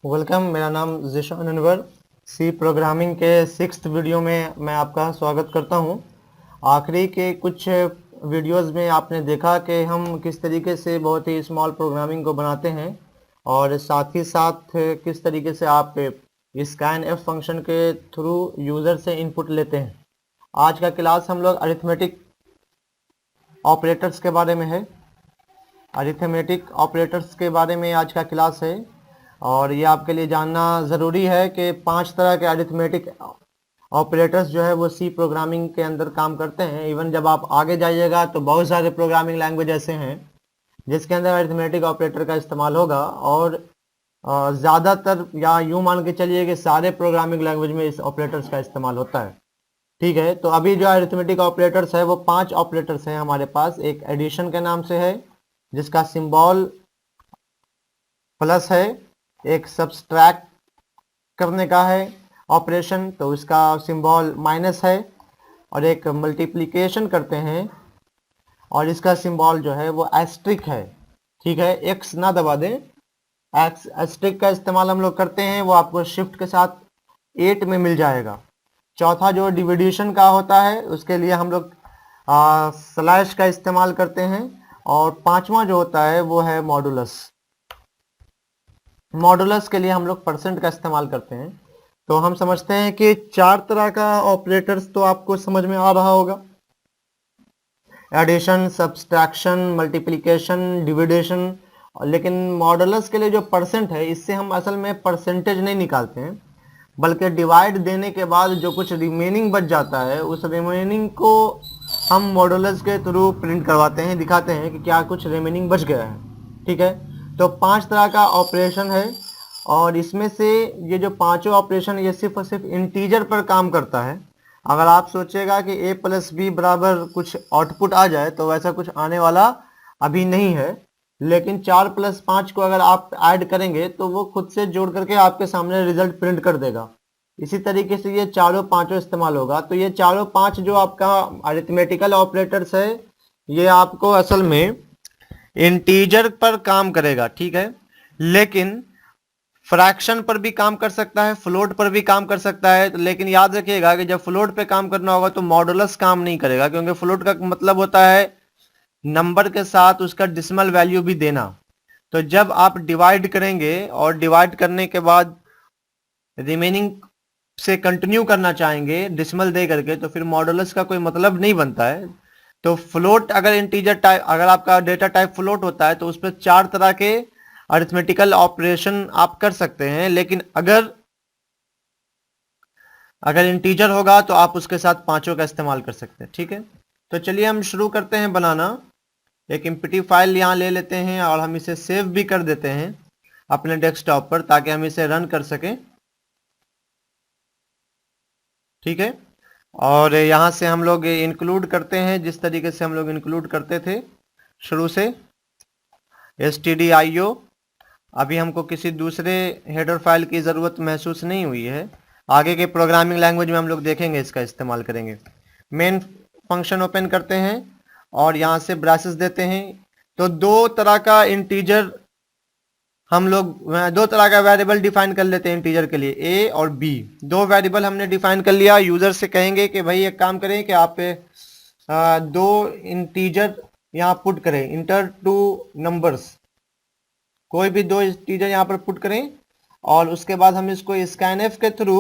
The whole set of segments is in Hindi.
वेलकम। मेरा नाम ज़ीशान अनवर। सी प्रोग्रामिंग के 6th वीडियो में मैं आपका स्वागत करता हूं। आखिरी के कुछ वीडियोस में आपने देखा कि हम किस तरीके से बहुत ही स्मॉल प्रोग्रामिंग को बनाते हैं और साथ ही साथ किस तरीके से आप स्कैन एफ फंक्शन के थ्रू यूज़र से इनपुट लेते हैं। आज का क्लास हम लोग अरिथमेटिक ऑपरेटर्स के बारे में है। अरिथमेटिक ऑपरेटर्स के बारे में आज का क्लास है और ये आपके लिए जानना ज़रूरी है कि 5 तरह के अरिथमेटिक ऑपरेटर्स जो है वो सी प्रोग्रामिंग के अंदर काम करते हैं। इवन जब आप आगे जाइएगा तो बहुत सारे प्रोग्रामिंग लैंग्वेज ऐसे हैं जिसके अंदर अरिथमेटिक ऑपरेटर का इस्तेमाल होगा और ज़्यादातर या यूँ मान के चलिए कि सारे प्रोग्रामिंग लैंग्वेज में इस ऑपरेटर्स का इस्तेमाल होता है। ठीक है, तो अभी जो अरिथमेटिक ऑपरेटर्स है वो 5 ऑपरेटर्स हैं हमारे पास। एक एडिशन के नाम से है जिसका सिंबल प्लस है, एक सब्सट्रैक्ट करने का है ऑपरेशन तो इसका सिंबल माइनस है, और एक मल्टीप्लिकेशन करते हैं और इसका सिंबल जो है वो एस्ट्रिक है। ठीक है, एक्स ना दबा दें, एस्ट्रिक का इस्तेमाल हम लोग करते हैं, वो आपको शिफ्ट के साथ 8 में मिल जाएगा। चौथा जो डिविडेशन का होता है उसके लिए हम लोग स्लैश का इस्तेमाल करते हैं, और पांचवा जो होता है वो है मॉडुलस। मॉडुलस के लिए हम लोग परसेंट का इस्तेमाल करते हैं। तो हम समझते हैं कि 4 तरह का ऑपरेटर्स तो आपको समझ में आ रहा होगा, एडिशन, सब्सट्रैक्शन, मल्टीप्लिकेशन, डिविडेशन। लेकिन मॉडुलस के लिए जो परसेंट है इससे हम असल में परसेंटेज नहीं निकालते हैं, बल्कि डिवाइड देने के बाद जो कुछ रिमेनिंग बच जाता है उस रिमेनिंग को हम मॉडुलस के थ्रू प्रिंट करवाते हैं, दिखाते हैं कि क्या कुछ रिमेनिंग बच गया है। ठीक है, तो 5 तरह का ऑपरेशन है और इसमें से ये जो पांचों ऑपरेशन ये सिर्फ और सिर्फ इंटीजर पर काम करता है। अगर आप सोचेगा कि a प्लस बी बराबर कुछ आउटपुट आ जाए तो वैसा कुछ आने वाला अभी नहीं है, लेकिन 4 प्लस 5 को अगर आप ऐड करेंगे तो वो खुद से जोड़ करके आपके सामने रिजल्ट प्रिंट कर देगा। इसी तरीके से ये चारों पांचों इस्तेमाल होगा। तो ये चारों पांच जो आपका अरिथमेटिकल ऑपरेटर्स है ये आपको असल में इंटीजर पर काम करेगा। ठीक है, लेकिन फ्रैक्शन पर भी काम कर सकता है, फ्लोट पर भी काम कर सकता है। लेकिन याद रखिएगा कि जब फ्लोट पे काम करना होगा तो मॉडुलस काम नहीं करेगा, क्योंकि फ्लोट का मतलब होता है नंबर के साथ उसका डिसिमल वैल्यू भी देना। तो जब आप डिवाइड करेंगे और डिवाइड करने के बाद रिमेनिंग से कंटिन्यू करना चाहेंगे डिसिमल दे करके, तो फिर मॉडुलस का कोई मतलब नहीं बनता है। तो फ्लोट अगर इंटीजर टाइप, अगर आपका डेटा टाइप फ्लोट होता है तो उस पर 4 तरह के अरिथमेटिकल ऑपरेशन आप कर सकते हैं, लेकिन अगर इंटीजर होगा तो आप उसके साथ पांचों का इस्तेमाल कर सकते हैं। ठीक है, तो चलिए हम शुरू करते हैं बनाना। एक एमपीटी फाइल यहाँ ले लेते हैं और हम इसे सेव भी कर देते हैं अपने डेस्कटॉप पर ताकि हम इसे रन कर सकें। ठीक है, और यहाँ से हम लोग इंक्लूड करते हैं जिस तरीके से हम लोग इंक्लूड करते थे शुरू से, stdio। अभी हमको किसी दूसरे हेडर फाइल की ज़रूरत महसूस नहीं हुई है, आगे के प्रोग्रामिंग लैंग्वेज में हम लोग देखेंगे इसका इस्तेमाल करेंगे। मेन फंक्शन ओपन करते हैं और यहाँ से ब्रासेस देते हैं। तो दो तरह का इंटीजर हम लोग, दो तरह का वेरिएबल डिफाइन कर लेते हैं इंटीजर के लिए, ए और बी। दो वेरिएबल हमने डिफाइन कर लिया। यूजर से कहेंगे कि भाई एक काम करें कि आप दो इंटीजर यहाँ पुट करें, इंटर टू नंबर्स, कोई भी दो इंटीजर यहाँ पर पुट करें, और उसके बाद हम इसको स्कैनएफ के थ्रू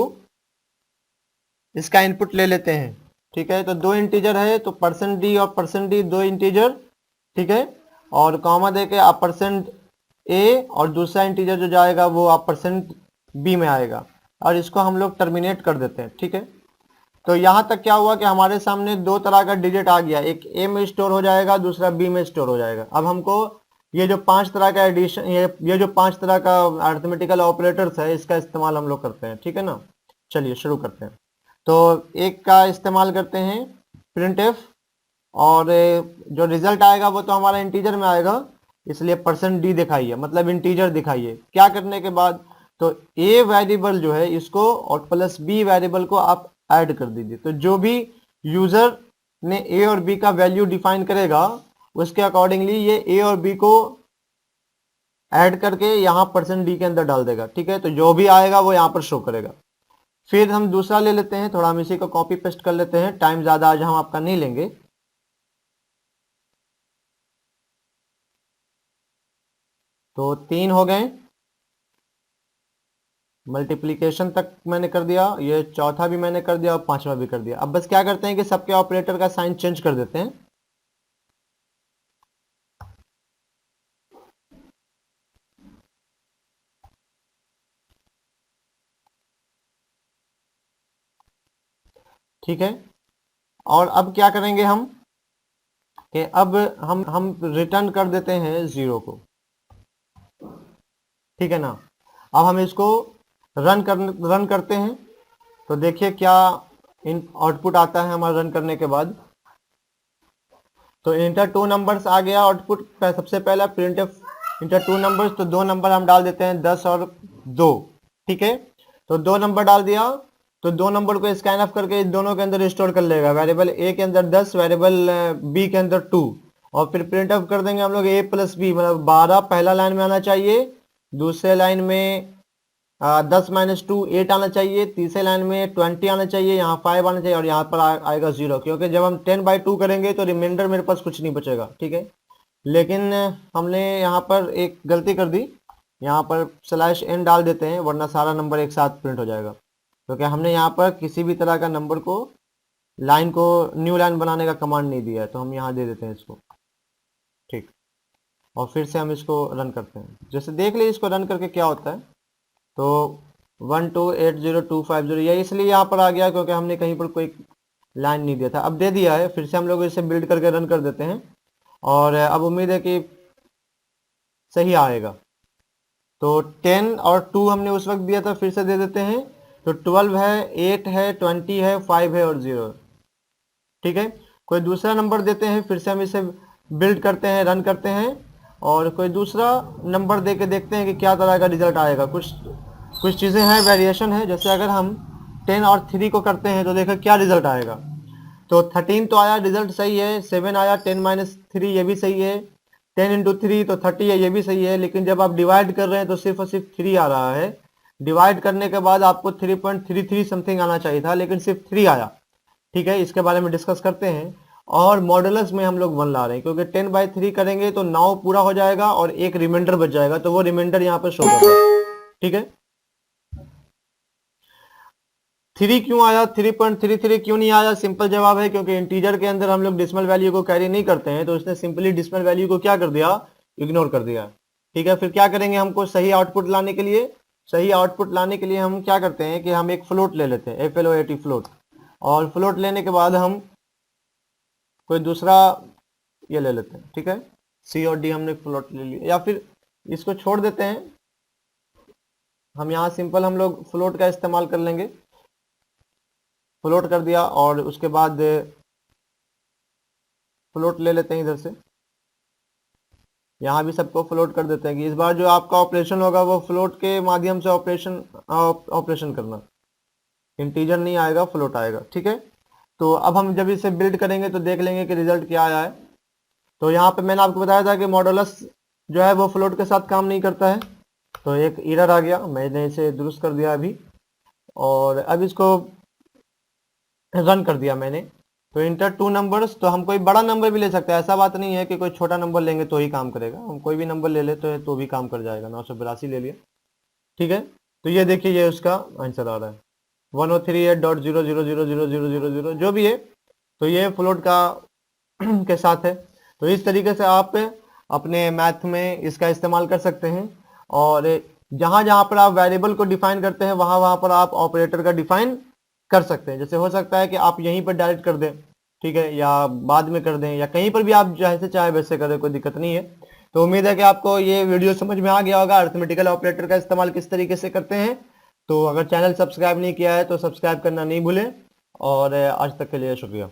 इसका इनपुट ले लेते हैं। ठीक है, तो दो इंटीजर है तो %d और %d दो इंटीजर। ठीक है, और कॉमा देके आप %a और दूसरा इंटीजर जो जाएगा वो आप %b में आएगा, और इसको हम लोग टर्मिनेट कर देते हैं। ठीक है, तो यहाँ तक क्या हुआ कि हमारे सामने दो तरह का डिजिट आ गया, एक a में स्टोर हो जाएगा, दूसरा b में स्टोर हो जाएगा। अब हमको ये जो 5 तरह का एडिशन, ये जो 5 तरह का अरिथमेटिकल ऑपरेटर्स है इसका इस्तेमाल हम लोग करते हैं। ठीक है ना, चलिए शुरू करते हैं। तो एक का इस्तेमाल करते हैं printf, और जो रिजल्ट आएगा वो तो हमारा इंटीजर में आएगा, इसलिए %d दिखाइए, मतलब इंटीजर दिखाइए। क्या करने के बाद तो a वेरिएबल जो है इसको और +b वेरिएबल को आप ऐड कर दीजिए। तो जो भी यूजर ने a और b का वैल्यू डिफाइन करेगा उसके अकॉर्डिंगली ये a और b को ऐड करके यहाँ %d के अंदर डाल देगा। ठीक है, तो जो भी आएगा वो यहाँ पर शो करेगा। फिर हम दूसरा ले लेते हैं, थोड़ा हम इसी को कॉपी पेस्ट कर लेते हैं, टाइम ज्यादा आज हम आपका नहीं लेंगे। तो 3 हो गए, मल्टीप्लीकेशन तक मैंने कर दिया, ये चौथा भी मैंने कर दिया और पांचवा भी कर दिया। अब बस क्या करते हैं कि सबके ऑपरेटर का साइन चेंज कर देते हैं। ठीक है, और अब क्या करेंगे हम कि अब हम रिटर्न कर देते हैं 0 को। ठीक है ना, अब हम इसको रन करते हैं, तो देखिए क्या इन आउटपुट आता है हमारा रन करने के बाद। तो इंटर 2 नंबर्स आ गया आउटपुट। सबसे पहला प्रिंटफ इंटर 2 नंबर्स, तो 2 नंबर हम डाल देते हैं 10 और 2। ठीक है, तो 2 नंबर डाल दिया, तो 2 नंबर को स्कैन ऑफ करके इस दोनों के अंदर स्टोर कर लेगा, वेरिएबल ए के अंदर 10, वेरिएबल बी के अंदर 2, और फिर प्रिंट ऑफ कर देंगे हम लोग a + b, मतलब 12 पहला लाइन में आना चाहिए, दूसरे लाइन में 10 - 2 8 आना चाहिए, तीसरे लाइन में 20 आना चाहिए, यहाँ 5 आना चाहिए, और यहाँ पर आएगा 0, क्योंकि जब हम 10/2 करेंगे तो रिमाइंडर मेरे पास कुछ नहीं बचेगा। ठीक है, लेकिन हमने यहाँ पर एक गलती कर दी, यहाँ पर /n डाल देते हैं, वरना सारा नंबर एक साथ प्रिंट हो जाएगा, क्योंकि हमने यहाँ पर किसी भी तरह का नंबर को लाइन को न्यू लाइन बनाने का कमांड नहीं दिया है, तो हम यहाँ दे देते हैं इसको। ठीक, और फिर से हम इसको रन करते हैं। जैसे देख लीजिए इसको रन करके क्या होता है, तो 12802550 ये इसलिए यहाँ पर आ गया क्योंकि हमने कहीं पर कोई लाइन नहीं दिया था, अब दे दिया है। फिर से हम लोग इसे बिल्ड करके रन कर देते हैं, और अब उम्मीद है कि सही आएगा। तो 10 और 2 हमने उस वक्त दिया था, फिर से दे देते हैं, तो 12 है, 8 है, 20 है, 5 है और 0। ठीक है, कोई दूसरा नंबर देते हैं, फिर से हम इसे बिल्ड करते हैं, रन करते हैं, और कोई दूसरा नंबर दे के देखते हैं कि क्या तरह का रिजल्ट आएगा। कुछ चीज़ें हैं, वेरिएशन है, जैसे अगर हम 10 और 3 को करते हैं तो देखो क्या रिजल्ट आएगा। तो 13 तो आया, रिजल्ट सही है, 7 आया, 10 - 3 ये भी सही है, 10 × 3 तो 30 है, ये भी सही है। लेकिन जब आप डिवाइड कर रहे हैं तो सिर्फ और सिर्फ 3 आ रहा है। डिवाइड करने के बाद आपको 3.33 समथिंग आना चाहिए था, लेकिन सिर्फ 3 आया। ठीक है, इसके बारे में डिस्कस करते हैं। और मॉडुलस में हम लोग 1 ला रहे हैं, क्योंकि 10/3 करेंगे तो 9 पूरा हो जाएगा और एक रिमाइंडर बच जाएगा, तो वो रिमाइंडर यहाँ पर शो कर रहा है। ठीक है, 3 क्यों आया, 3.33 क्यों नहीं आया? सिंपल जवाब है, क्योंकि इंटीजर के अंदर हम लोग डेसिमल वैल्यू को कैरी नहीं करते हैं, तो उसने सिंपली डेसिमल वैल्यू को क्या कर दिया, इग्नोर कर दिया। ठीक है, फिर क्या करेंगे, हमको सही आउटपुट लाने के लिए, हम क्या करते हैं कि हम एक फ्लोट ले लेते हैं, FLOAT फ्लोट, और फ्लोट लेने के बाद हम कोई दूसरा ये ले लेते हैं। ठीक है, C और D हमने फ्लोट ले लिया, या फिर इसको छोड़ देते हैं, हम यहाँ सिंपल हम लोग फ्लोट का इस्तेमाल कर लेंगे। फ्लोट कर दिया, और उसके बाद फ्लोट ले लेते हैं इधर से, यहाँ भी सबको फ्लोट कर देते हैं कि इस बार जो आपका ऑपरेशन होगा वो फ्लोट के माध्यम से ऑपरेशन करना, इंटीजर नहीं आएगा, फ्लोट आएगा। ठीक है, तो अब हम जब इसे बिल्ड करेंगे तो देख लेंगे कि रिजल्ट क्या आया है। तो यहाँ पे मैंने आपको बताया था कि मॉडुलस जो है वो फ्लोट के साथ काम नहीं करता है, तो एक एरर आ गया, मैंने इसे दुरुस्त कर दिया अभी, और अब इसको रन कर दिया मैंने। तो इंटर 2 नंबर्स, तो हम कोई बड़ा नंबर भी ले सकते हैं, ऐसा बात नहीं है कि कोई छोटा नंबर लेंगे तो ही काम करेगा, हम कोई भी नंबर ले ले तो भी काम कर जाएगा। 982 ले लिया। ठीक है, तो ये देखिए ये उसका आंसर आ रहा है 1038.0000000 जो भी है, तो ये फ्लोट का के साथ है। तो इस तरीके से आप अपने मैथ में इसका इस्तेमाल कर सकते हैं, और जहां जहां पर आप वेरिएबल को डिफाइन करते हैं वहां वहां पर आप ऑपरेटर का डिफाइन कर सकते हैं। जैसे हो सकता है कि आप यहीं पर डायरेक्ट कर दें, ठीक है, या बाद में कर दें, या कहीं पर भी आप जैसे चाहे वैसे करें, कोई दिक्कत नहीं है। तो उम्मीद है कि आपको ये वीडियो समझ में आ गया होगा, अरिथमेटिकल ऑपरेटर का इस्तेमाल किस तरीके से करते हैं। तो अगर चैनल सब्सक्राइब नहीं किया है तो सब्सक्राइब करना नहीं भूलें, और आज तक के लिए शुक्रिया।